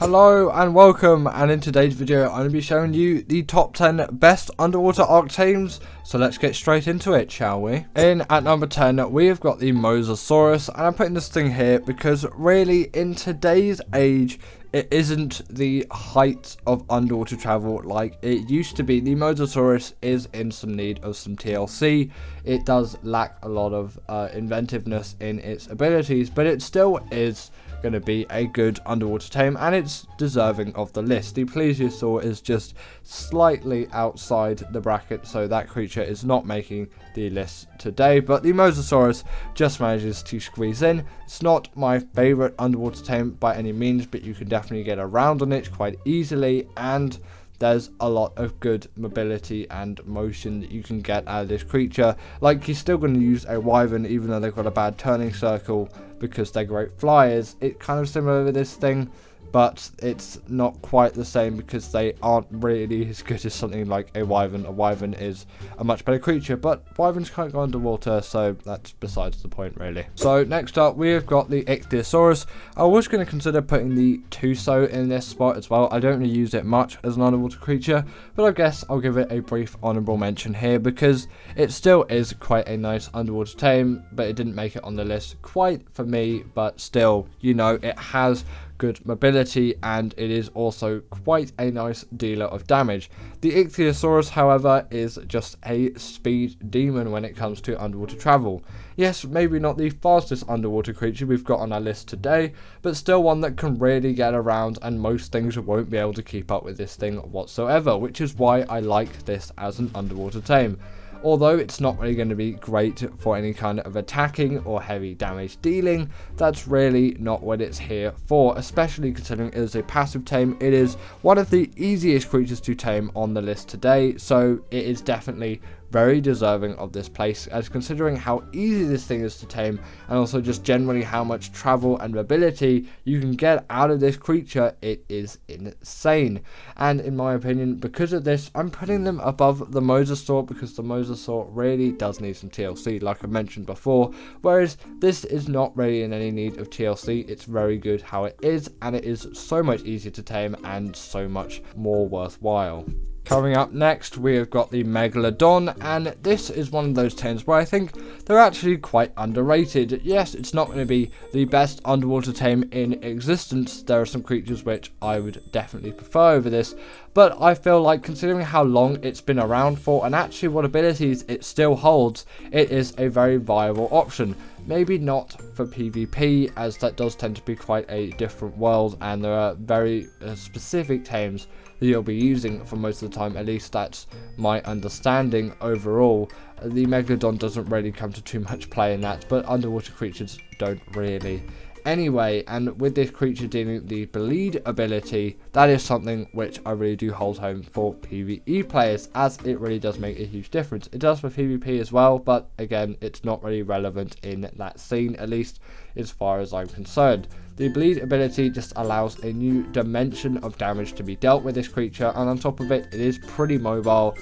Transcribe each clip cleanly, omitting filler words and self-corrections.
Hello and welcome, and in today's video I'm going to be showing you the top 10 best underwater archetypes, so let's get straight into it, shall we? In at number 10 we have got the Mosasaurus, and I'm putting this thing here because really in today's age it isn't the height of underwater travel like it used to be. The Mosasaurus is in some need of some TLC. It does lack a lot of inventiveness in its abilities, but it still is going to be a good underwater tame, and it's deserving of the list. The Plesiosaur is just slightly outside the bracket, so that creature is not making the list today, but the Mosasaurus just manages to squeeze in. It's not my favorite underwater tame by any means, but you can definitely get around on it quite easily, and there's a lot of good mobility and motion that you can get out of this creature. Like, you're still going to use a wyvern even though they've got a bad turning circle because they're great flyers. It's kind of similar with this thing, but it's not quite the same because they aren't really as good as something like a wyvern. A wyvern is a much better creature, but wyverns can't go underwater, so that's besides the point really. So next up we have got the Ichthyosaurus. I was going to consider putting the Tuso in this spot as well. I don't really use it much as an underwater creature, but I guess I'll give it a brief honourable mention here because it still is quite a nice underwater tame, but it didn't make it on the list quite for me. But still, you know, it has good mobility and it is also quite a nice dealer of damage. The Ichthyosaurus, however, is just a speed demon when it comes to underwater travel. Yes, maybe not the fastest underwater creature we've got on our list today, but still one that can really get around, and most things won't be able to keep up with this thing whatsoever, which is why I like this as an underwater tame. Although it's not really going to be great for any kind of attacking or heavy damage dealing, that's really not what it's here for, especially considering it is a passive tame. It is one of the easiest creatures to tame on the list today, so it is definitely very deserving of this place, as considering how easy this thing is to tame, and also just generally how much travel and mobility you can get out of this creature. It is insane, and in my opinion, because of this, I'm putting them above the Mosasaur, because the Mosasaur really does need some TLC, like I mentioned before, whereas this is not really in any need of TLC. It's very good how it is, and it is so much easier to tame and so much more worthwhile. Coming up next, we have got the Megalodon, and this is one of those tames where I think they're actually quite underrated. Yes, it's not going to be the best underwater tame in existence. There are some creatures which I would definitely prefer over this, but I feel like considering how long it's been around for and actually what abilities it still holds, it is a very viable option. Maybe not for PvP, as that does tend to be quite a different world, and there are very specific tames that you'll be using for most of the time. At least that's my understanding overall. The Megalodon doesn't really come to too much play in that, but underwater creatures don't really anyway. And with this creature dealing the bleed ability, that is something which I really do hold home for PvE players, as it really does make a huge difference. It does for PvP as well, but again, it's not really relevant in that scene, at least as far as I'm concerned. The bleed ability just allows a new dimension of damage to be dealt with this creature, and on top of it, it is pretty mobile,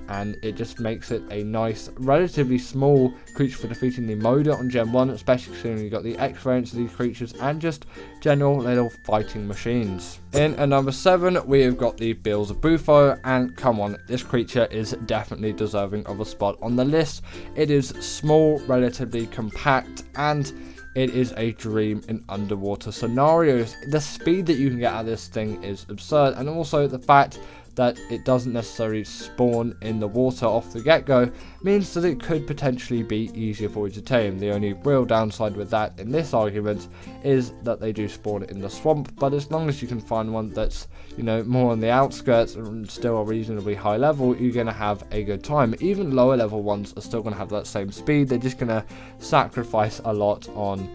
and it just makes it a nice, relatively small creature for defeating the Moda on Gen 1, especially considering you've got the X variants of these creatures and just general little fighting machines. In at number 7, we have got the BillaBOO, and come on, this creature is definitely deserving of a spot on the list. It is small, relatively compact, and it is a dream in underwater scenarios. The speed that you can get out of this thing is absurd, and also the fact that it doesn't necessarily spawn in the water off the get-go means that it could potentially be easier for you to tame. The only real downside with that in this argument is that they do spawn in the swamp, but as long as you can find one that's, you know, more on the outskirts and still a reasonably high level, you're going to have a good time. Even lower level ones are still going to have that same speed. They're just going to sacrifice a lot on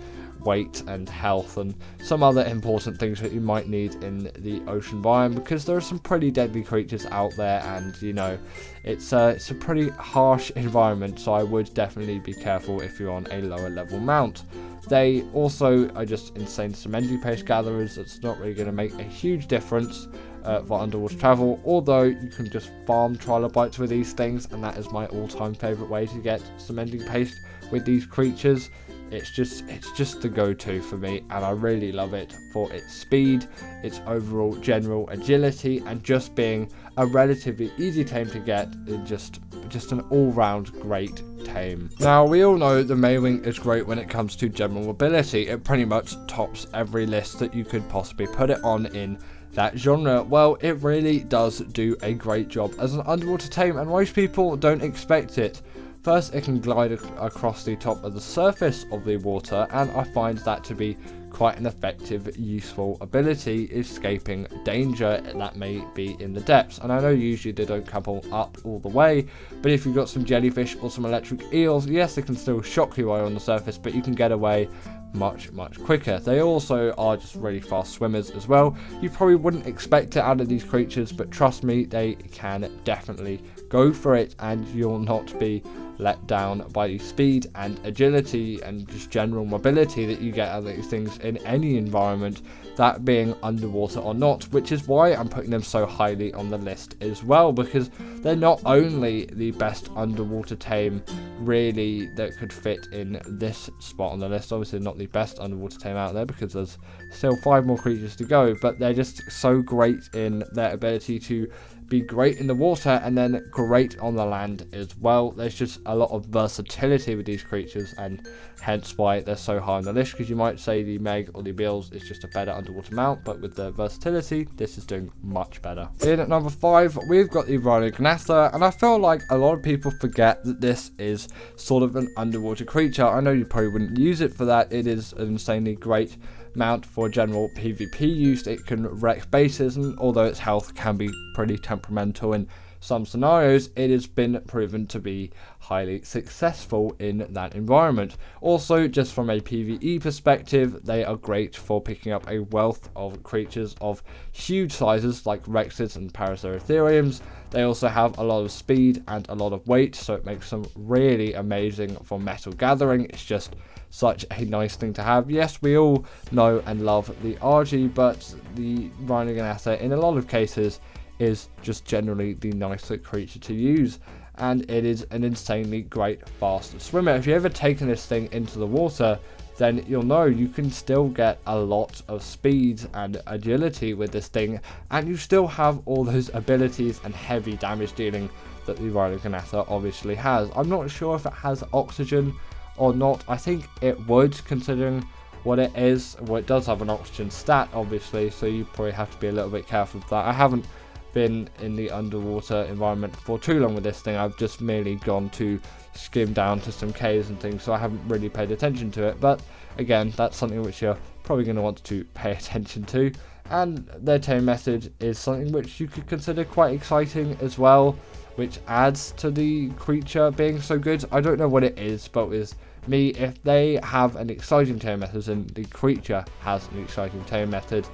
weight and health and some other important things that you might need in the ocean biome, because there are some pretty deadly creatures out there, and you know, it's a pretty harsh environment, so I would definitely be careful if you're on a lower level mount. They also are just insane cementing paste gatherers. It's not really going to make a huge difference for underwater travel, although you can just farm trilobites with these things, and that is my all-time favorite way to get cementing paste with these creatures. it's just the go-to for me, and I really love it for its speed, its overall general agility, and just being a relatively easy tame to get, and just an all-round great tame. Now, we all know the Maywing is great when it comes to general mobility. It pretty much tops every list that you could possibly put it on in that genre. Well, it really does do a great job as an underwater tame, and most people don't expect it. First, it can glide across the top of the surface of the water, and I find that to be quite an effective, useful ability, escaping danger that may be in the depths. And I know usually they don't come up all the way, but if you've got some jellyfish or some electric eels, yes, they can still shock you while on the surface, but you can get away much quicker. They also are just really fast swimmers as well. You probably wouldn't expect it out of these creatures, but trust me, they can definitely go for it, and you'll not be let down by the speed and agility and just general mobility that you get out of these things in any environment, that being underwater or not, which is why I'm putting them so highly on the list as well, because they're not only the best underwater tame really that could fit in this spot on the list, obviously not the best underwater tame out there because there's still 5 more creatures to go, but they're just so great in their ability to be great in the water and then great on the land as well. There's just a lot of versatility with these creatures, and hence why they're so high on the list, because you might say the Meg or the Biomes is just a better underwater mount, but with the versatility, this is doing much better. In at number 5, we've got the Raasclark, and I feel like a lot of people forget that this is sort of an underwater creature. I know you probably wouldn't use it for that. It is an insanely great mount for general PvP use. It can wreck bases, and although its health can be pretty temperamental in some scenarios, it has been proven to be highly successful in that environment. Also, just from a PvE perspective, they are great for picking up a wealth of creatures of huge sizes like Rexes and Parasauritheriums. They also have a lot of speed and a lot of weight, so it makes them really amazing for metal gathering. It's just such a nice thing to have. Yes, we all know and love the RG, but the Raasclark in a lot of cases is just generally the nicer creature to use, and it is an insanely great fast swimmer. If you've ever taken this thing into the water, then you'll know you can still get a lot of speed and agility with this thing, and you still have all those abilities and heavy damage dealing that the Raasclark obviously has. I'm not sure if it has oxygen or not. I think it would, considering what it is. Well, it does have an oxygen stat obviously, so you probably have to be a little bit careful with that. I haven't been in the underwater environment for too long with this thing. I've just merely gone to skim down to some caves and things, so I haven't really paid attention to it. But again, that's something which you're probably going to want to pay attention to, and their tame method is something which you could consider quite exciting as well, which adds to the creature being so good. I don't know what it is, but with me, if they have an exciting tame method and the creature has an exciting tame method,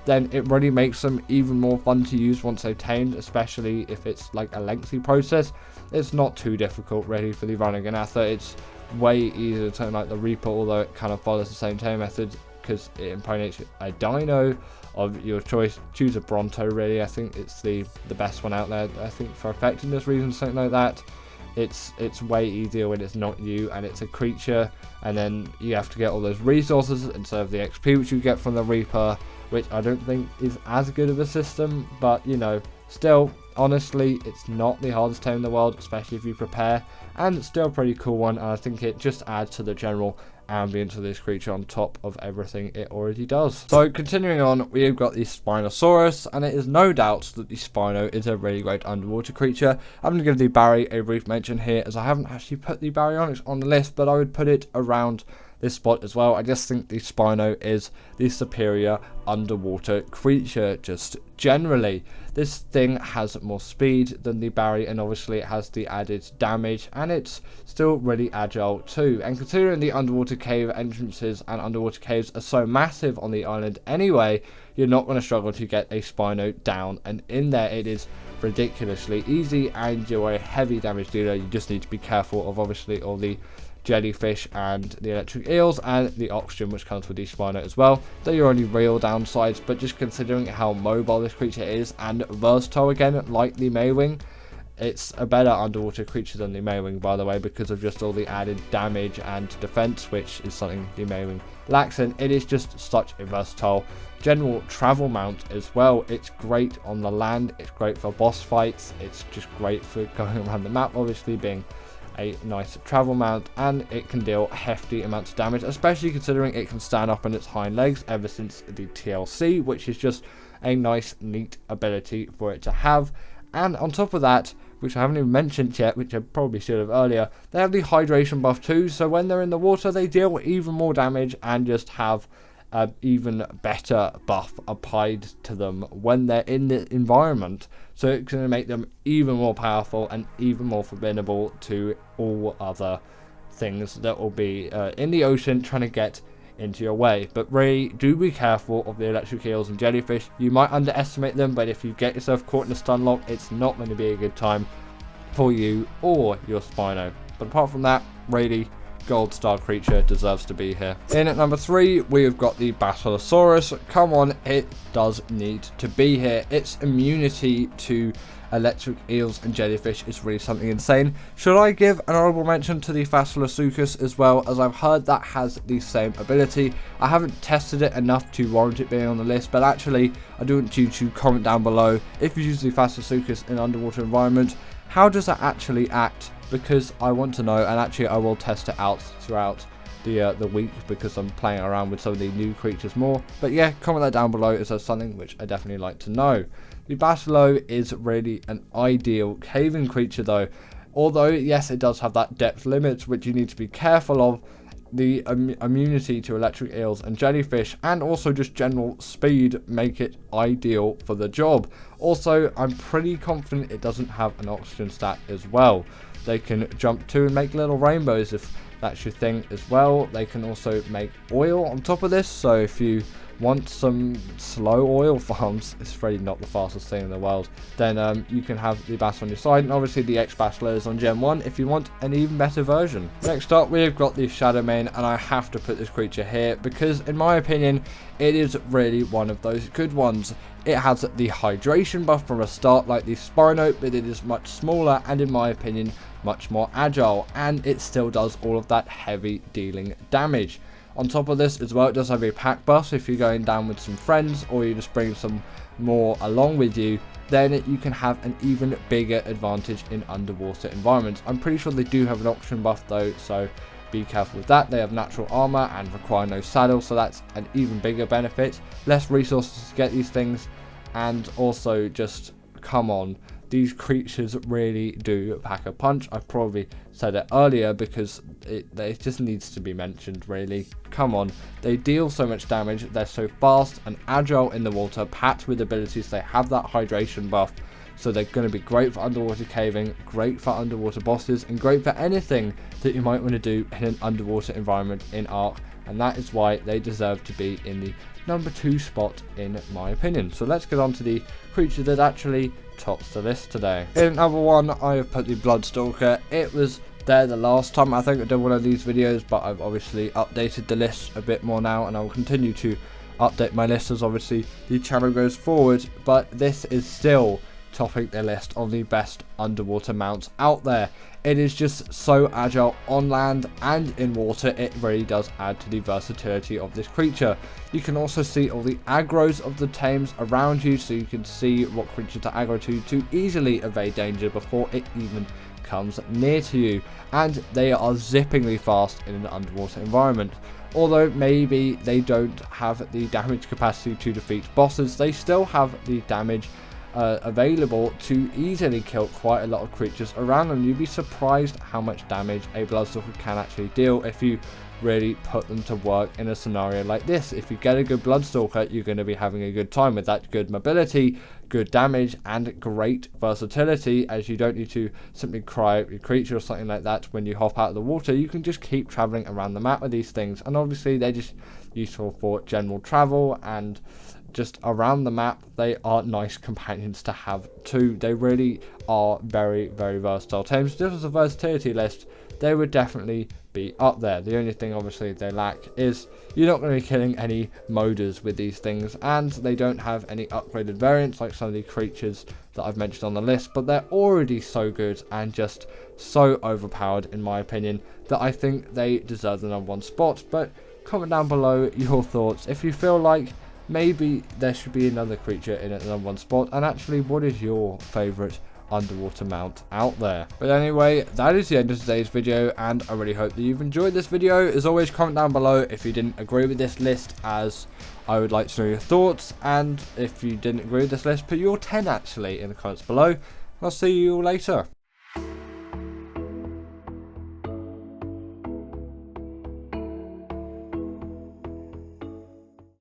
then it really makes them even more fun to use once they've tamed, especially if it's like a lengthy process. It's not too difficult really for the Raasclark. It's way easier to turn like the Reaper, although it kind of follows the same tame method because it impregnates a dino of your choice. Choose a Bronto really. I think it's the best one out there, I think, for effectiveness reasons, something like that. It's way easier when it's not you and it's a creature, and then you have to get all those resources instead of the XP which you get from the Reaper, which I don't think is as good of a system, but you know, still, honestly, it's not the hardest tame in the world, especially if you prepare, and it's still a pretty cool one, and I think it just adds to the general ambience of this creature on top of everything it already does. So continuing on, we've got the Spinosaurus, and it is no doubt that the Spino is a really great underwater creature. I'm going to give the Barry a brief mention here, as I haven't actually put the Baryonyx on the list, but I would put it around this spot as well. I just think the Spino is the superior underwater creature just generally. This thing has more speed than the Barry, and obviously it has the added damage, and it's still really agile too. And considering the underwater cave entrances and underwater caves are so massive on the island anyway, you're not going to struggle to get a Spino down and in there. It is ridiculously easy, and you're a heavy damage dealer. You just need to be careful of obviously all the jellyfish and the electric eels and the oxygen which comes with the Spino as well. They're your only real downsides, but just considering how mobile this creature is and versatile again like the Maywing, It's a better underwater creature than the Maywing, by the way, because of just all the added damage and defense, which is something the Maywing lacks in. It is just such a versatile general travel mount as well. It's great on the land, it's great for boss fights, it's just great for going around the map, obviously being a nice travel mount, and it can deal hefty amounts of damage, especially considering it can stand up on its hind legs ever since the TLC, which is just a nice, neat ability for it to have. And on top of that, which I haven't even mentioned yet, which I probably should have earlier, they have the hydration buff too, so when they're in the water they deal even more damage and just have an even better buff applied to them when they're in the environment. So it's going to make them even more powerful and even more formidable to all other things that will be in the ocean trying to get into your way. But really, do be careful of the electric eels and jellyfish. You might underestimate them, but if you get yourself caught in a stun lock, it's not going to be a good time for you or your Spino. But apart from that, really, gold star creature deserves to be here. In at number 3, we've got the Mosasaurus. Come on, it does need to be here. Its immunity to electric eels and jellyfish is really something insane. Should I give an honorable mention to the Spinosaurus as well, as I've heard that has the same ability. I haven't tested it enough to warrant it being on the list, but actually I do want you to comment down below, if you use the Spinosaurus in underwater environment, how does that actually act? Because I want to know, and actually I will test it out throughout the week, because I'm playing around with some of the new creatures more. But yeah, comment that down below if there's something which I definitely like to know. The Battaur is really an ideal caving creature though, although yes, it does have that depth limit which you need to be careful of. The immunity to electric eels and jellyfish, and also just general speed, make it ideal for the job. Also, I'm pretty confident it doesn't have an oxygen stat as well. They can jump to and make little rainbows if that's your thing as well. They can also make oil on top of this, so if you want some slow oil farms, it's really not the fastest thing in the world, then you can have the Bass on your side, and obviously the X-Battler is on Gen 1 if you want an even better version. Next up, we've got the Shadowmane, and I have to put this creature here because in my opinion it is really one of those good ones. It has the hydration buff from a start like the Spino, but it is much smaller and in my opinion much more agile, and it still does all of that heavy dealing damage. On top of this as well, it does have a pack buff, so if you're going down with some friends or you just bring some more along with you, then you can have an even bigger advantage in underwater environments. I'm pretty sure they do have an oxygen buff though, so be careful with that. They have natural armor and require no saddle, so that's an even bigger benefit. Less resources to get these things, and also just, come on, these creatures really do pack a punch. I probably said it earlier because it just needs to be mentioned really. Come on, they deal so much damage, they're so fast and agile in the water, packed with abilities, they have that hydration buff, so they're going to be great for underwater caving, great for underwater bosses, and great for anything that you might want to do in an underwater environment in Ark, and that is why they deserve to be in the number 2 spot in my opinion. So let's get on to the creature that actually tops the list today. In number 1, I have put the Stalker. It was there the last time I think I did one of these videos, but I've obviously updated the list a bit more now, and I will continue to update my list as obviously the channel goes forward. But this is still topping the list of the best underwater mounts out there. It is just so agile on land and in water. It really does add to the versatility of this creature. You can also see all the aggros of the tames around you, so you can see what creature to aggro to easily evade danger before it even comes near to you, and they are zippingly fast in an underwater environment. Although maybe they don't have the damage capacity to defeat bosses, they still have the damage available to easily kill quite a lot of creatures around them. You'd be surprised how much damage a Stalker can actually deal if you really put them to work in a scenario like this. If you get a good Stalker, you're going to be having a good time with that. Good mobility, good damage, and great versatility, as you don't need to simply cry out your creature or something like that when you hop out of the water. You can just keep traveling around the map with these things, and obviously they're just useful for general travel and just around the map. They are nice companions to have too. They really are very, very versatile tames. This was a versatility list, they would definitely be up there. The only thing obviously they lack is you're not going to be killing any moders with these things, and they don't have any upgraded variants like some of the creatures that I've mentioned on the list, but they're already so good and just so overpowered in my opinion that I think they deserve the #1 spot. But comment down below your thoughts if you feel like maybe there should be another creature in at the #1 spot, and actually what is your favourite underwater mount out there. But anyway, that is the end of today's video, and I really hope that you've enjoyed this video. As always, comment down below if you didn't agree with this list, as I would like to know your thoughts, and if you didn't agree with this list, put your 10 actually in the comments below. I'll see you all later.